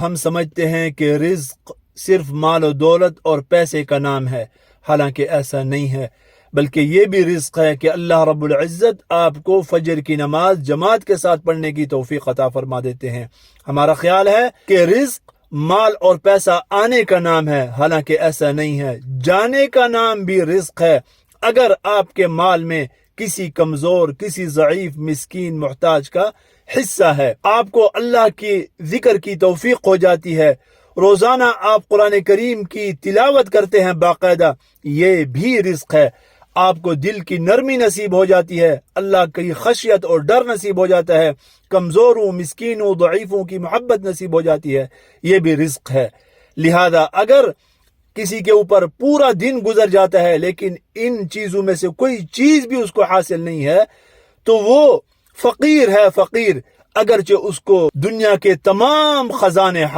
ہم سمجھتے ہیں کہ رزق صرف مال و دولت اور پیسے کا نام ہے، حالانکہ ایسا نہیں ہے، بلکہ یہ بھی رزق ہے کہ اللہ رب العزت آپ کو فجر کی نماز جماعت کے ساتھ پڑھنے کی توفیق عطا فرما دیتے ہیں۔ ہمارا خیال ہے کہ رزق مال اور پیسہ آنے کا نام ہے، حالانکہ ایسا نہیں ہے، جانے کا نام بھی رزق ہے۔ اگر آپ کے مال میں کسی کمزور، کسی ضعیف، مسکین، محتاج کا حصہ ہے، آپ کو اللہ کی ذکر کی توفیق ہو جاتی ہے، روزانہ آپ قرآن کریم کی تلاوت کرتے ہیں باقاعدہ، یہ بھی رزق ہے۔ آپ کو دل کی نرمی نصیب ہو جاتی ہے، اللہ کی خشیت اور ڈر نصیب ہو جاتا ہے، کمزوروں، مسکینوں، ضعیفوں کی محبت نصیب ہو جاتی ہے، یہ بھی رزق ہے۔ لہذا اگر کسی کے اوپر پورا دن گزر جاتا ہے لیکن ان چیزوں میں سے کوئی چیز بھی اس کو حاصل نہیں ہے تو وہ فقیر ہے، فقیر، اگرچہ اس کو دنیا کے تمام خزانے